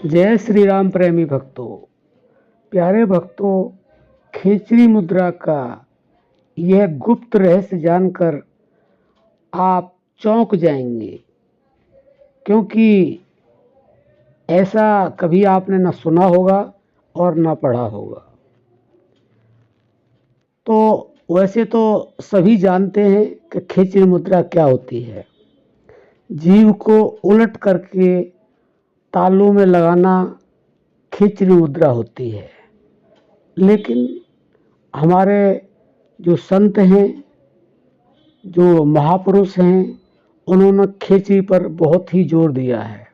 जय श्री राम प्रेमी भक्तों, प्यारे भक्तों। खिचड़ी मुद्रा का यह गुप्त रहस्य जानकर आप चौंक जाएंगे, क्योंकि ऐसा कभी आपने न सुना होगा और न पढ़ा होगा। तो वैसे तो सभी जानते हैं कि खिचड़ी मुद्रा क्या होती है। जीव को उलट करके तालू में लगाना खिचड़ी मुद्रा होती है। लेकिन हमारे जो संत हैं, जो महापुरुष हैं, उन्होंने खिचड़ी पर बहुत ही जोर दिया है,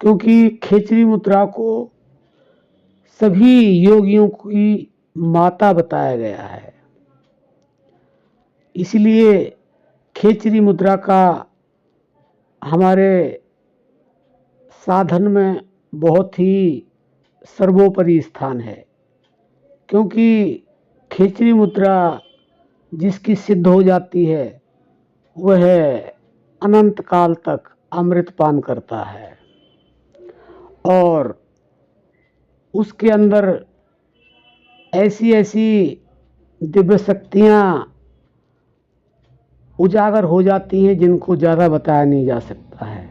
क्योंकि खिचड़ी मुद्रा को सभी योगियों की माता बताया गया है। इसलिए खिचड़ी मुद्रा का हमारे साधन में बहुत ही सर्वोपरि स्थान है, क्योंकि खिचड़ी मुद्रा जिसकी सिद्ध हो जाती है वह अनंत काल तक अमृत पान करता है और उसके अंदर ऐसी ऐसी दिव्य शक्तियाँ उजागर हो जाती हैं जिनको ज़्यादा बताया नहीं जा सकता है।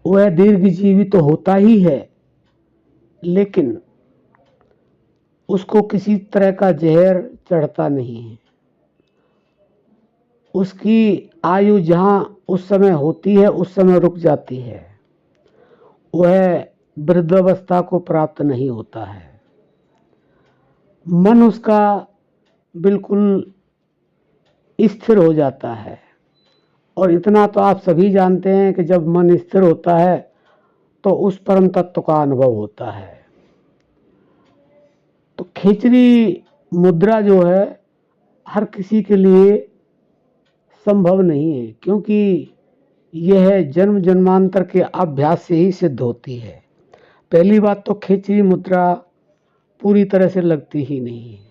वह दीर्घजीवी तो होता ही है, लेकिन उसको किसी तरह का जहर चढ़ता नहीं है। उसकी आयु जहाँ उस समय होती है उस समय रुक जाती है। वह वृद्धावस्था को प्राप्त नहीं होता है। मन उसका बिल्कुल स्थिर हो जाता है। और इतना तो आप सभी जानते हैं कि जब मन स्थिर होता है तो उस परम तत्व का अनुभव होता है। तो खिचड़ी मुद्रा जो है हर किसी के लिए संभव नहीं है, क्योंकि यह जन्म जन्मांतर के अभ्यास से ही सिद्ध होती है। पहली बात तो खिचड़ी मुद्रा पूरी तरह से लगती ही नहीं है,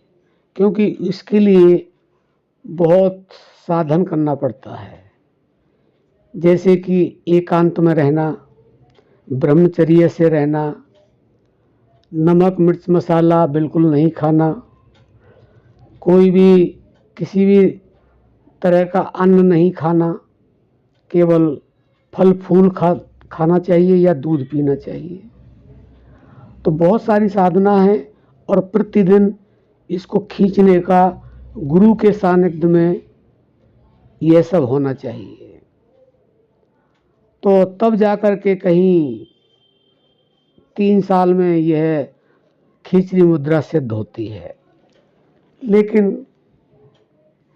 क्योंकि इसके लिए बहुत साधन करना पड़ता है। जैसे कि एकांत में रहना, ब्रह्मचर्य से रहना, नमक मिर्च मसाला बिल्कुल नहीं खाना, कोई भी किसी भी तरह का अन्न नहीं खाना, केवल फल फूल खाना चाहिए या दूध पीना चाहिए। तो बहुत सारी साधना है और प्रतिदिन इसको खींचने का गुरु के सानिध्य में यह सब होना चाहिए। तो तब जाकर के कहीं 3 साल में यह खिचड़ी मुद्रा सिद्ध होती है। लेकिन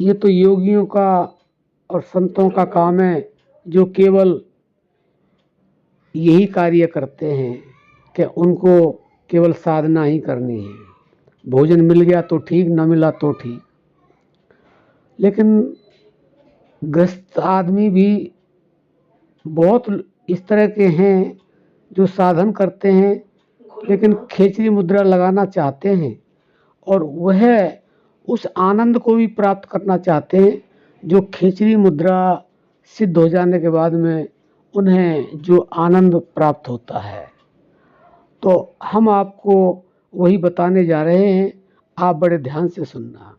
ये तो योगियों का और संतों का काम है, जो केवल यही कार्य करते हैं कि उनको केवल साधना ही करनी है। भोजन मिल गया तो ठीक, न मिला तो ठीक। लेकिन ग्रस्त आदमी भी बहुत इस तरह के हैं जो साधन करते हैं लेकिन खिचड़ी मुद्रा लगाना चाहते हैं, और वह उस आनंद को भी प्राप्त करना चाहते हैं जो खिचड़ी मुद्रा सिद्ध हो जाने के बाद में उन्हें जो आनंद प्राप्त होता है। तो हम आपको वही बताने जा रहे हैं, आप बड़े ध्यान से सुनना।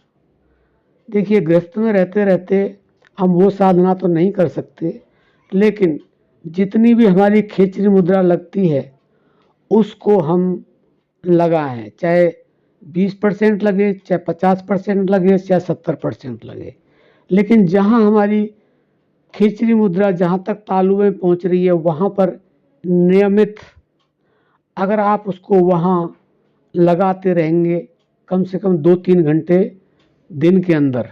देखिए, गृहस्थ में रहते रहते हम वो साधना तो नहीं कर सकते, लेकिन जितनी भी हमारी खिचड़ी मुद्रा लगती है उसको हम लगाएं, चाहे 20% लगे, चाहे 50% लगे, चाहे 70% लगे। लेकिन जहाँ हमारी खिचड़ी मुद्रा जहाँ तक तालु में पहुँच रही है वहाँ पर नियमित अगर आप उसको वहाँ लगाते रहेंगे, कम से कम 2-3 घंटे दिन के अंदर,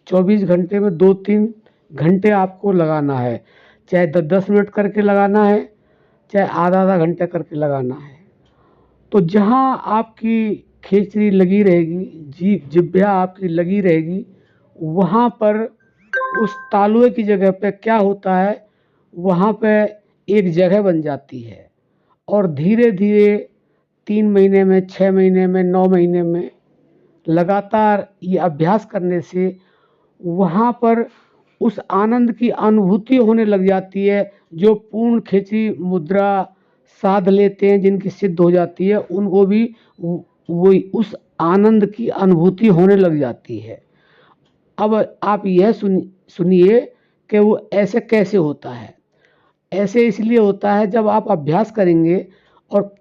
24 घंटे में 2-3 घंटे आपको लगाना है। चाहे 10-10 मिनट करके लगाना है, चाहे आधा-आधा घंटा करके लगाना है। तो जहाँ आपकी खिचड़ी लगी रहेगी, जिह्वा आपकी लगी रहेगी, वहाँ पर उस तालुए की जगह पे क्या होता है, वहाँ पे एक जगह बन जाती है। और धीरे धीरे 3 महीने में, 6 महीने में, 9 महीने में लगातार ये अभ्यास करने से वहाँ पर उस आनंद की अनुभूति होने लग जाती है जो पूर्ण खिचड़ी मुद्रा साध लेते हैं, जिनकी सिद्ध हो जाती है, उनको भी वही उस आनंद की अनुभूति होने लग जाती है। अब आप यह सुनिए कि वो ऐसे कैसे होता है। ऐसे इसलिए होता है, जब आप अभ्यास करेंगे और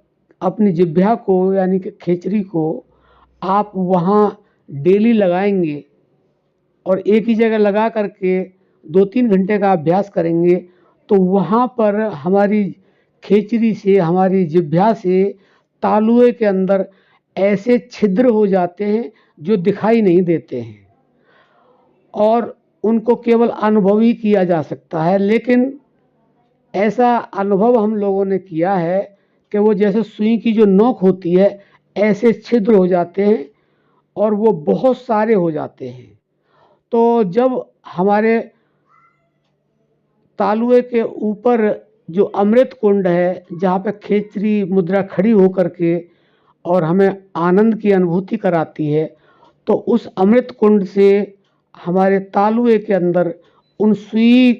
अपनी जिह्वा को यानी कि खेचरी को आप वहाँ डेली लगाएंगे और एक ही जगह लगा करके 2-3 घंटे का अभ्यास करेंगे, तो वहाँ पर हमारी खेचरी से, हमारी जिह्वा से तालुए के अंदर ऐसे छिद्र हो जाते हैं जो दिखाई नहीं देते हैं और उनको केवल अनुभव ही किया जा सकता है। लेकिन ऐसा अनुभव हम लोगों ने किया है कि वो जैसे सुई की जो नोक होती है, ऐसे छिद्र हो जाते हैं और वो बहुत सारे हो जाते हैं। तो जब हमारे तालुए के ऊपर जो अमृत कुंड है, जहाँ पे खेचरी मुद्रा खड़ी होकर के और हमें आनंद की अनुभूति कराती है, तो उस अमृत कुंड से हमारे तालुए के अंदर उन सुई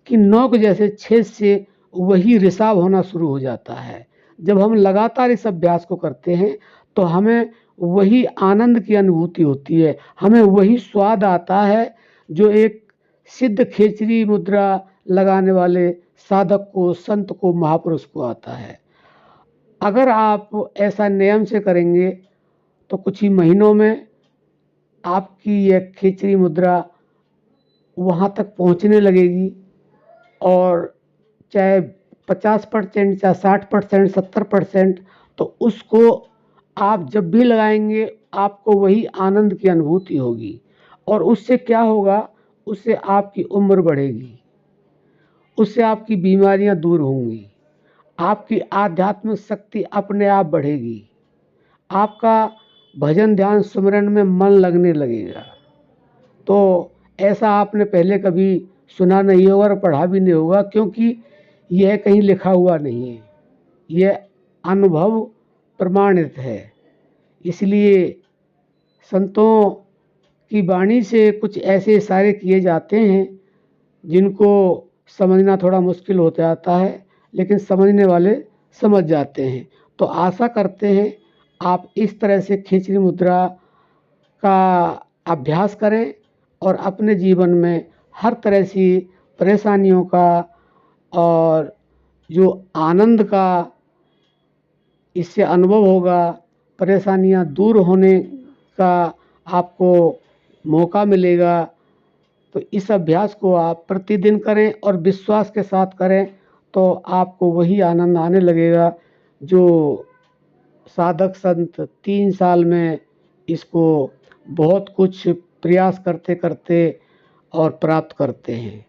की नोक जैसे छेद से वही रिसाव होना शुरू हो जाता है। जब हम लगातार इस अभ्यास को करते हैं तो हमें वही आनंद की अनुभूति होती है, हमें वही स्वाद आता है जो एक सिद्ध खेचरी मुद्रा लगाने वाले साधक को, संत को, महापुरुष को आता है। अगर आप ऐसा नियम से करेंगे तो कुछ ही महीनों में आपकी यह खेचरी मुद्रा वहाँ तक पहुँचने लगेगी और चाहे 50% चाहे 60%, 70%, तो उसको आप जब भी लगाएंगे आपको वही आनंद की अनुभूति होगी। और उससे क्या होगा, उससे आपकी उम्र बढ़ेगी, उससे आपकी बीमारियां दूर होंगी, आपकी आध्यात्मिक शक्ति अपने आप बढ़ेगी, आपका भजन ध्यान सुमिरन में मन लगने लगेगा। तो ऐसा आपने पहले कभी सुना नहीं होगा और पढ़ा भी नहीं होगा, क्योंकि यह कहीं लिखा हुआ नहीं है, यह अनुभव प्रमाणित है। इसलिए संतों की वाणी से कुछ ऐसे इशारे किए जाते हैं जिनको समझना थोड़ा मुश्किल हो जाता है, लेकिन समझने वाले समझ जाते हैं। तो आशा करते हैं आप इस तरह से खेचरी मुद्रा का अभ्यास करें और अपने जीवन में हर तरह की परेशानियों का और जो आनंद का इससे अनुभव होगा, परेशानियां दूर होने का आपको मौका मिलेगा। तो इस अभ्यास को आप प्रतिदिन करें और विश्वास के साथ करें, तो आपको वही आनंद आने लगेगा जो साधक संत 3 साल में इसको बहुत कुछ प्रयास करते करते और प्राप्त करते हैं।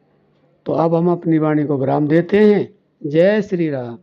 तो अब हम अपनी वाणी को विराम देते हैं। जय श्री राम।